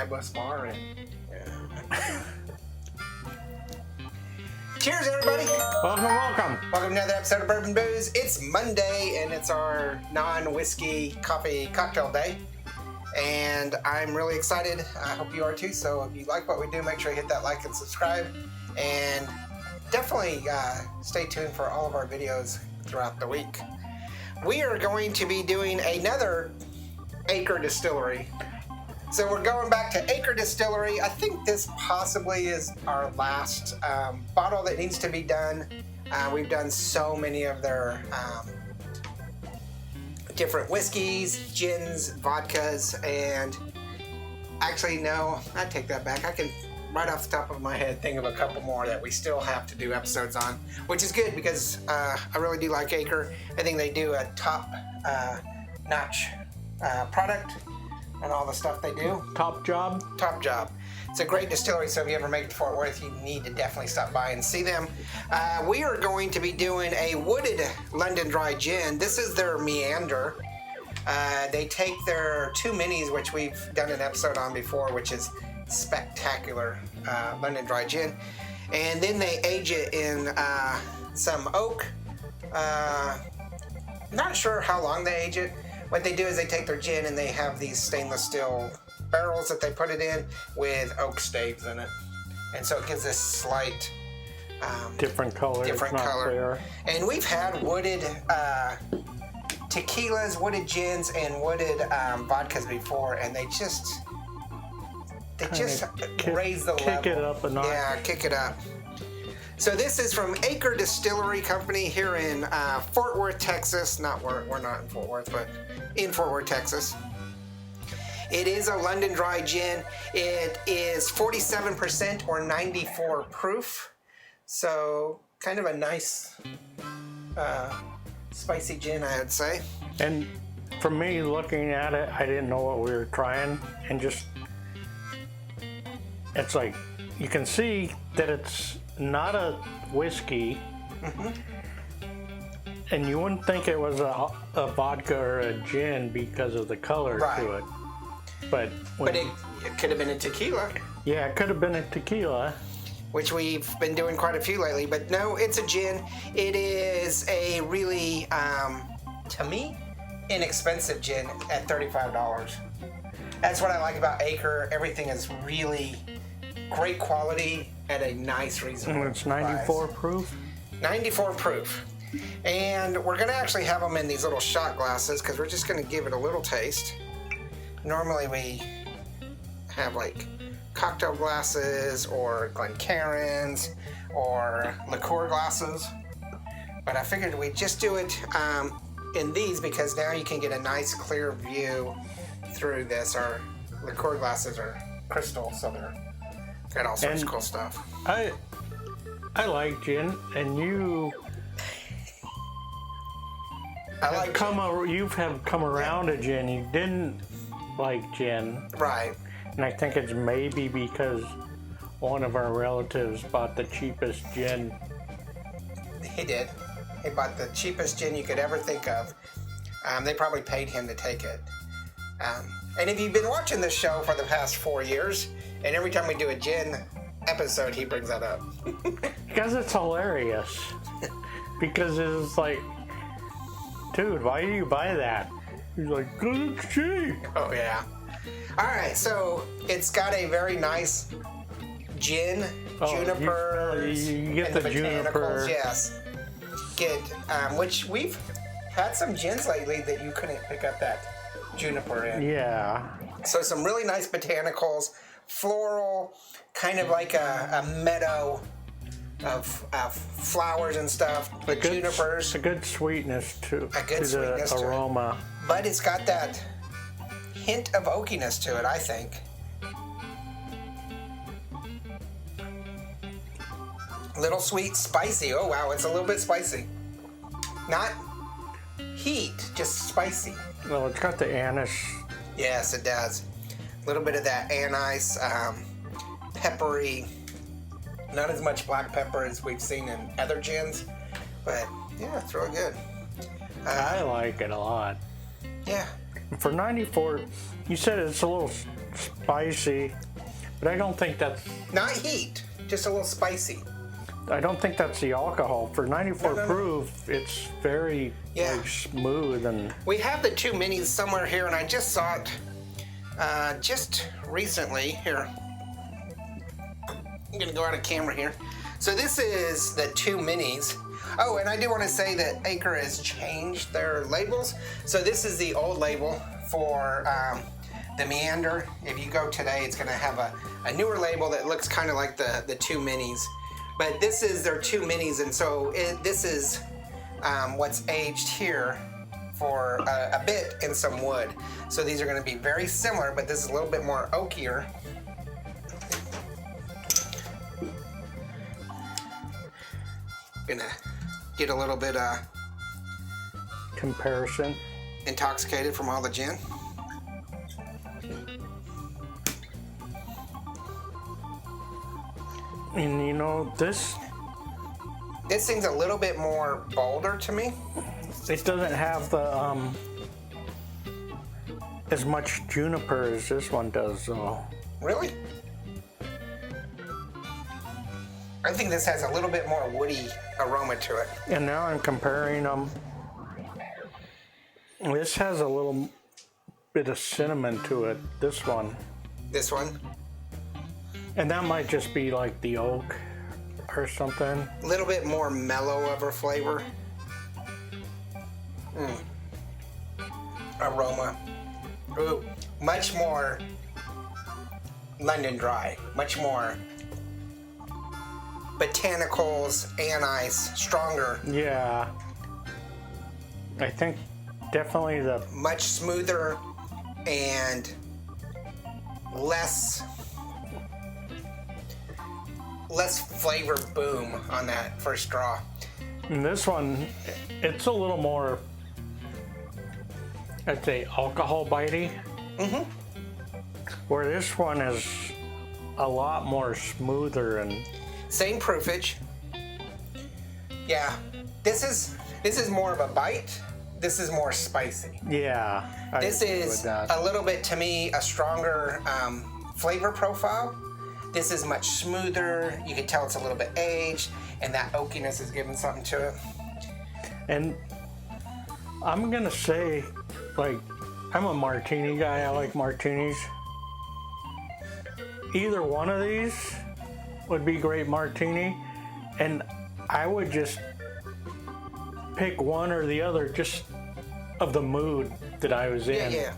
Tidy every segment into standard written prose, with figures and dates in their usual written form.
fabulous bar. And cheers, everybody! Welcome. Welcome to another episode of Bourbon Booze. It's Monday, and it's our non-whiskey coffee cocktail day. And I'm really excited. I hope you are too. So if you like what we do, make sure you hit that like and subscribe. And definitely stay tuned for all of our videos throughout the week. We are going to be doing another Acre Distillery. So we're going back to Acre Distillery. I think this possibly is our last bottle that needs to be done. We've done so many of their different whiskeys, gins, vodkas, and actually, no, I take that back. I can, right off the top of my head, think of a couple more that we still have to do episodes on, which is good because I really do like Acre. I think they do a top-notch product and all the stuff they do. Top job. It's a great distillery, so if you ever make it to Fort Worth, you need to definitely stop by and see them. We are going to be doing a wooded London Dry Gin. This is their Meander. They take their two minis, which we've done an episode on before, which is spectacular London Dry Gin. And then they age it in some oak. Not sure how long they age it. What they do is they take their gin and they have these stainless steel barrels that they put it in with oak staves in it. And so it gives this slight different color. Clear. And we've had wooded tequilas, wooded gins, and wooded vodkas before, and they just raise the level. Kick it up a notch. Yeah, kick it up. So this is from Acre Distillery Company here in Fort Worth, Texas. We're not in Fort Worth, but in Fort Worth, Texas. It is a London Dry Gin. It is 47% or 94 proof. So kind of a nice spicy gin, I would say. And for me, looking at it, I didn't know what we were trying, and just it's like you can see that it's not a whiskey, and you wouldn't think it was a vodka or a gin because of the color to it. But it could have been a tequila. Yeah, it could have been a tequila. Which we've been doing quite a few lately. But no, it's a gin. It is a really, to me, inexpensive gin at $35. That's what I like about Acre. Everything is really great quality at a nice, reasonable price. It's 94 proof? 94 proof. And we're going to actually have them in these little shot glasses because we're just going to give it a little taste. Normally we have like cocktail glasses or Glencairns or liqueur glasses, but I figured we'd just do it in these because now you can get a nice clear view through this. Our liqueur glasses are crystal, so they're got all sorts of cool stuff. I like gin, and you have come around a gin. You didn't like gin, right? And I think it's maybe because one of our relatives bought the cheapest gin. He did. He bought the cheapest gin you could ever think of. They probably paid him to take it. And if you've been watching this show for the past 4 years, and every time we do a gin episode, he brings that up. Because it's hilarious. Because it's like, dude, why do you buy that? He's like, 'cause it's cheap. Oh, yeah. All right, so it's got a very nice gin, juniper, you get the juniper. Yes. Which we've had some gins lately that you couldn't pick up that juniper in. Yeah. So some really nice botanicals, floral, kind of like a meadow of flowers and stuff. But junipers. A good sweetness to the aroma. But it's got that hint of oakiness to it, I think. Little sweet, spicy. Oh wow, it's a little bit spicy. Not heat, just spicy. Well, it's got the anise. Yes, it does. A little bit of that anise, peppery. Not as much black pepper as we've seen in other gins, but yeah, it's really good. I like it a lot. Yeah. For 94, you said it's a little spicy, but I don't think that's. Not heat, just a little spicy. I don't think that's the alcohol. For 94 No. proof, it's very like, smooth and. We have the 2 minis somewhere here, and I just saw it just recently. Here, I'm gonna go out of camera here. So this is the 2 minis. Oh, and I do want to say that Acre has changed their labels. So this is the old label for the Meander. If you go today, it's gonna have a newer label that looks kind of like the 2 minis. But this is their 2 minis, and so this is what's aged here for a bit in some wood. So these are going to be very similar, but this is a little bit more oakier. Gonna get a little bit comparison. Intoxicated from all the gin. And you know, this thing's a little bit more bolder to me. It doesn't have the as much juniper as this one does, though. Really? I think this has a little bit more woody aroma to it. And now I'm comparing them. This has a little bit of cinnamon to it, this one. This one? And that might just be like the oak or something. A little bit more mellow of a flavor. Aroma. Ooh, much more London Dry. Much more botanicals, anise, stronger. Yeah. I think definitely the... Much smoother and less flavor boom on that first draw. And this one, it's a little more, I'd say, alcohol bitey. Mm-hmm. Where this one is a lot more smoother and... Same proofage. Yeah, this is more of a bite. This is more spicy. Yeah. This is a little bit, to me, a stronger flavor profile. This is much smoother. You can tell it's a little bit aged, and that oakiness is giving something to it. And I'm gonna say, like, I'm a martini guy. I like martinis. Either one of these would be great martini, and I would just pick one or the other, just of the mood that I was in. Yeah.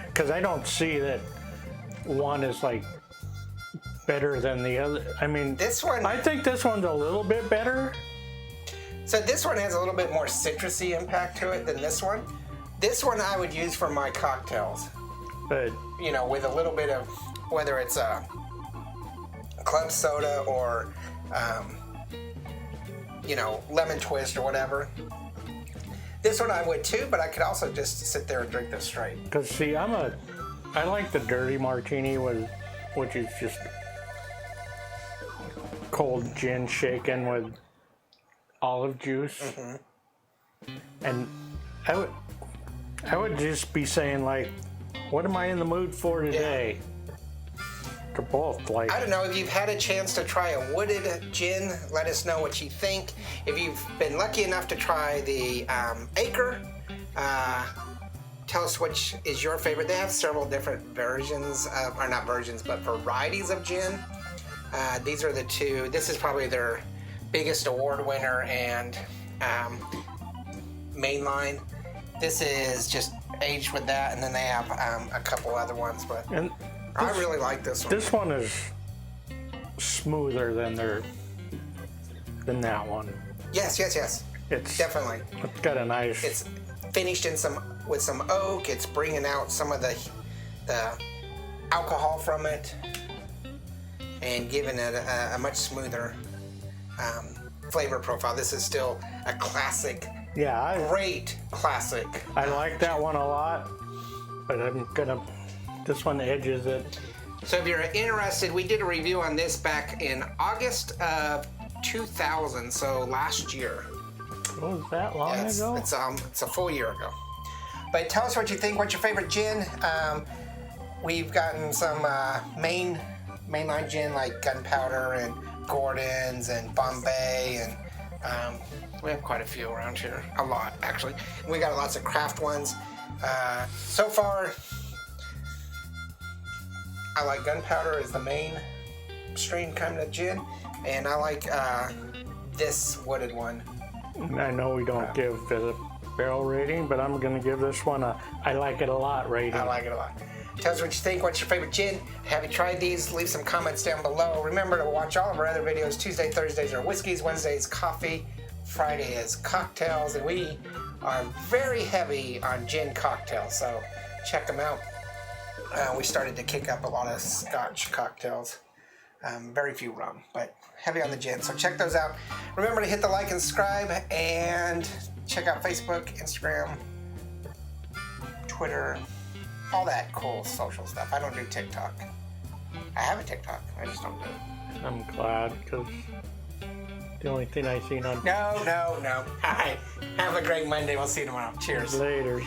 Because I don't see that one is like better than the other. I mean, This one, I think this one's a little bit better. so this one has a little bit more citrusy impact to it than this one. This one I would use for my cocktails. But You know, with a little bit of, whether it's a club soda or, you know, lemon twist or whatever. This one I would too, but I could also just sit there and drink this straight. because see, I like the dirty martini which is just cold gin shaken with olive juice. Mm-hmm. And I would just be saying, like, what am I in the mood for today? To both, like, I don't know, if you've had a chance to try a wooded gin, let us know what you think. If you've been lucky enough to try the Acre, tell us which is your favorite. They have several different versions, or not versions, but varieties of gin. These are the 2. This is probably their biggest award winner and mainline. This is just aged with that, and then they have a couple other ones, but and I really like this one. this one is smoother than that one. Yes. It's Definitely. It's got a nice. It's finished with some oak. It's bringing out some of the alcohol from it and giving it a much smoother flavor profile. This is still a classic, great classic. I like that one a lot, but this one edges it. So if you're interested, we did a review on this back in August of 2000, so last year. Was that long ago? It's a full year ago. But tell us what you think. What's your favorite gin? we've gotten some mainline gin like Gunpowder and Gordon's and Bombay, and we have quite a few around here. A lot, actually. We got lots of craft ones. So far, I like Gunpowder as the main strain kind of gin, and I like this wooded one. I know we don't give the barrel rating, but I'm going to give this one a I like it a lot rating. I like it a lot. Tell us what you think. What's your favorite gin? Have you tried these? Leave some comments down below. Remember to watch all of our other videos. Tuesday, Thursdays are whiskeys, Wednesdays coffee, Friday is cocktails, and we are very heavy on gin cocktails, so check them out. We started to kick up a lot of Scotch cocktails. Very few rum, but heavy on the gin. So check those out. Remember to hit the like and subscribe, and check out Facebook, Instagram, Twitter, all that cool social stuff. I don't do TikTok. I have a TikTok. I just don't do it. I'm glad, because the only thing I seen on... No. All right. Have a great Monday. We'll see you tomorrow. Cheers. Later.